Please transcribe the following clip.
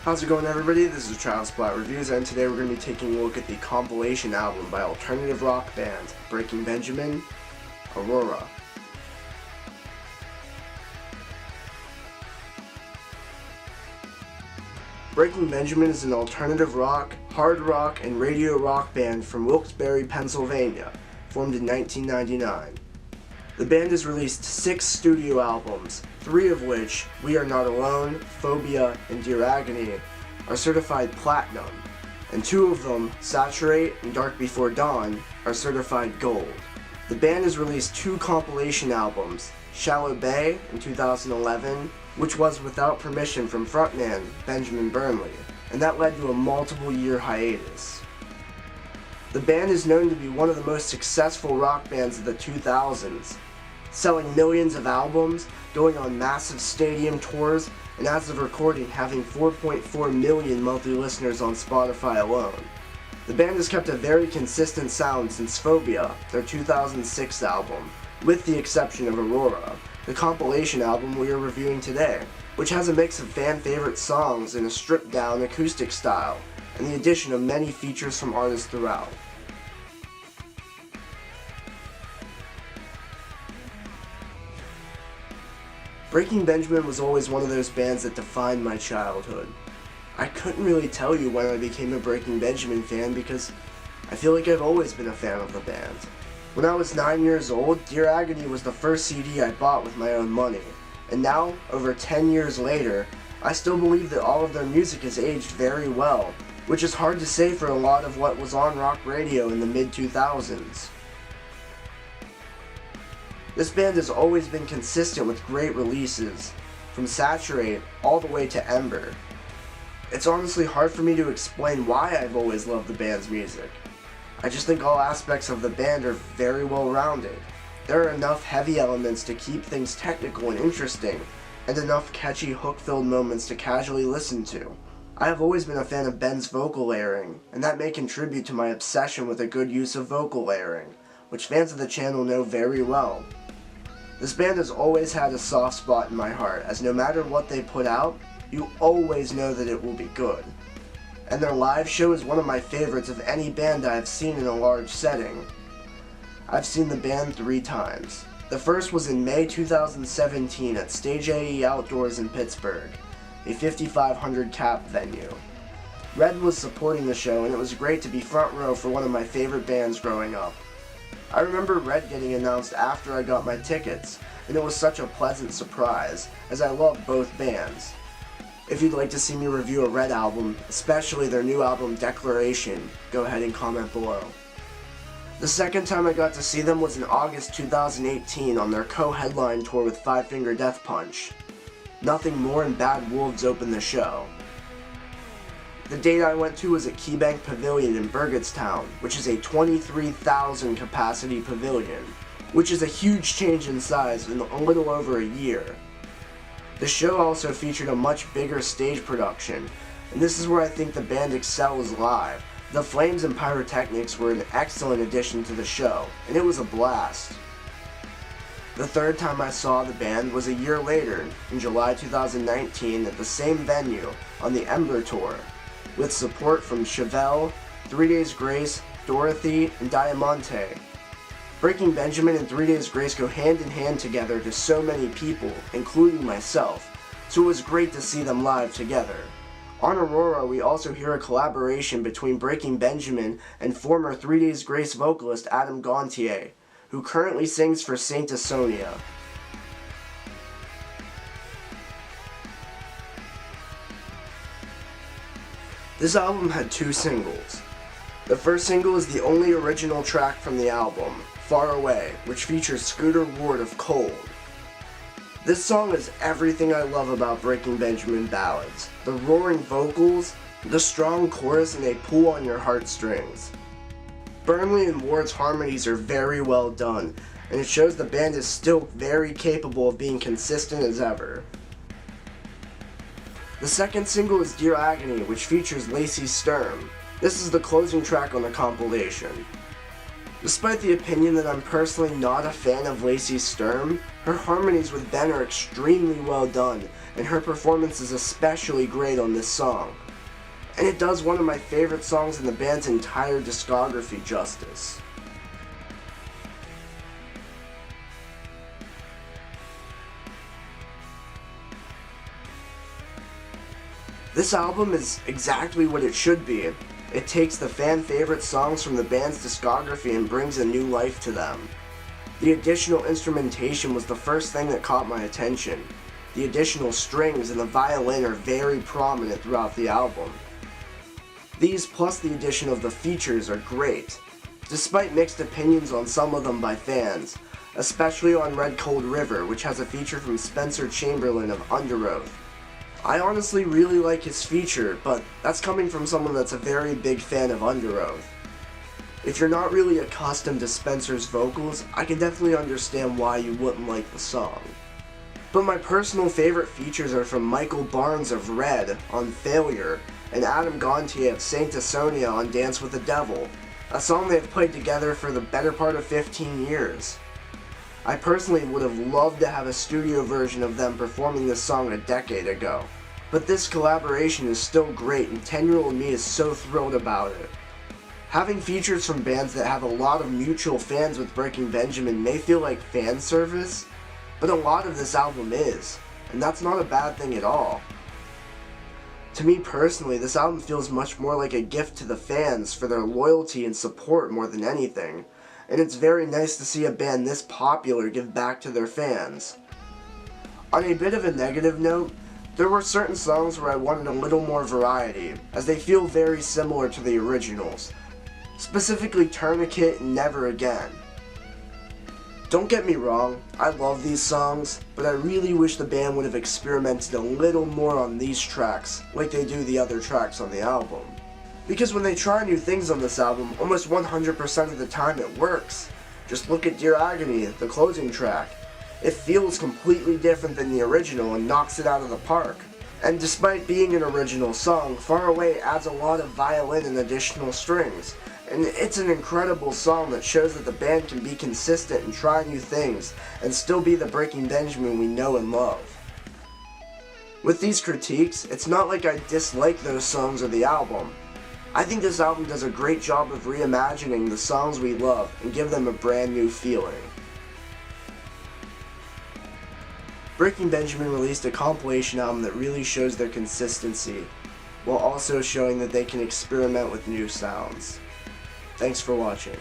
How's it going, everybody? This is Platt Reviews, and today we're going to be taking a look at the compilation album by alternative rock band Breaking Benjamin, Aurora. Breaking Benjamin is an alternative rock, hard rock, and radio rock band from Wilkes-Barre, Pennsylvania, formed in 1999. The band has released 6 studio albums, 3 of which, We Are Not Alone, Phobia, and Dear Agony, are certified platinum, and 2 of them, Saturate and Dark Before Dawn, are certified gold. The band has released 2 compilation albums, Shallow Bay in 2011, which was without permission from frontman Benjamin Burnley, and that led to a multiple-year hiatus. The band is known to be one of the most successful rock bands of the 2000s, selling millions of albums, going on massive stadium tours, and as of recording having 4.4 million monthly listeners on Spotify alone. The band has kept a very consistent sound since Phobia, their 2006 album, with the exception of Aurora, the compilation album we are reviewing today, which has a mix of fan-favorite songs in a stripped-down acoustic style, and the addition of many features from artists throughout. Breaking Benjamin was always one of those bands that defined my childhood. I couldn't really tell you when I became a Breaking Benjamin fan because I feel like I've always been a fan of the band. When I was 9 years old, Dear Agony was the first CD I bought with my own money, and now, over 10 years later, I still believe that all of their music has aged very well, which is hard to say for a lot of what was on rock radio in the mid-2000s. This band has always been consistent with great releases, from Saturate all the way to Ember. It's honestly hard for me to explain why I've always loved the band's music. I just think all aspects of the band are very well rounded. There are enough heavy elements to keep things technical and interesting, and enough catchy hook-filled moments to casually listen to. I have always been a fan of Ben's vocal layering, and that may contribute to my obsession with a good use of vocal layering, which fans of the channel know very well. This band has always had a soft spot in my heart, as no matter what they put out, you always know that it will be good. And their live show is one of my favorites of any band I have seen in a large setting. I've seen the band 3 times. The first was in May 2017 at Stage AE Outdoors in Pittsburgh, a 5,500 cap venue. Red was supporting the show, and it was great to be front row for one of my favorite bands growing up. I remember Red getting announced after I got my tickets, and it was such a pleasant surprise, as I love both bands. If you'd like to see me review a Red album, especially their new album Declaration, go ahead and comment below. The second time I got to see them was in August 2018 on their co-headline tour with Five Finger Death Punch. Nothing More and Bad Wolves opened the show. The date I went to was at KeyBank Pavilion in Burgettstown, which is a 23,000 capacity pavilion, which is a huge change in size in a little over a year. The show also featured a much bigger stage production, and this is where I think the band excels live. The flames and pyrotechnics were an excellent addition to the show, and it was a blast. The third time I saw the band was a year later, in July 2019 at the same venue on the Ember tour, with support from Chevelle, 3 Days Grace, Dorothy, and Diamante. Breaking Benjamin and 3 Days Grace go hand in hand together to so many people, including myself, so it was great to see them live together. On Aurora, we also hear a collaboration between Breaking Benjamin and former 3 Days Grace vocalist Adam Gontier, who currently sings for Saint Asonia. This album had 2 singles. The first single is the only original track from the album, Far Away, which features Scooter Ward of Cold. This song is everything I love about Breaking Benjamin ballads. The roaring vocals, the strong chorus, and they pull on your heartstrings. Burnley and Ward's harmonies are very well done, and it shows the band is still very capable of being consistent as ever. The second single is Dear Agony, which features Lacey's Sturm. This is the closing track on the compilation. Despite the opinion that I'm personally not a fan of Lacey's Sturm, her harmonies with Ben are extremely well done, and her performance is especially great on this song. And it does one of my favorite songs in the band's entire discography justice. This album is exactly what it should be. It takes the fan favorite songs from the band's discography and brings a new life to them. The additional instrumentation was the first thing that caught my attention. The additional strings and the violin are very prominent throughout the album. These plus the addition of the features are great, despite mixed opinions on some of them by fans, especially on Red Cold River, which has a feature from Chamberlain of Underoath. I honestly really like his feature, but that's coming from someone that's a very big fan of Underoath. If you're not really accustomed to Spencer's vocals, I can definitely understand why you wouldn't like the song. But my personal favorite features are from Michael Barnes of Red on Failure, and Adam Gontier of Saint Asonia on Dance with the Devil, a song they've played together for the better part of 15 years. I personally would have loved to have a studio version of them performing this song a decade ago, but this collaboration is still great and 10-year-old me is so thrilled about it. Having features from bands that have a lot of mutual fans with Breaking Benjamin may feel like fan service, but a lot of this album is, and that's not a bad thing at all. To me personally, this album feels much more like a gift to the fans for their loyalty and support more than anything, and it's very nice to see a band this popular give back to their fans. On a bit of a negative note, there were certain songs where I wanted a little more variety, as they feel very similar to the originals, specifically Tourniquet and Never Again. Don't get me wrong, I love these songs, but I really wish the band would have experimented a little more on these tracks, like they do the other tracks on the album. Because when they try new things on this album, almost 100% of the time it works. Just look at Dear Agony, the closing track. It feels completely different than the original and knocks it out of the park. And despite being an original song, Far Away adds a lot of violin and additional strings. And it's an incredible song that shows that the band can be consistent and try new things, and still be the Breaking Benjamin we know and love. With these critiques, it's not like I dislike those songs or the album. I think this album does a great job of reimagining the songs we love and give them a brand new feeling. Breaking Benjamin released a compilation album that really shows their consistency, while also showing that they can experiment with new sounds. Thanks for watching.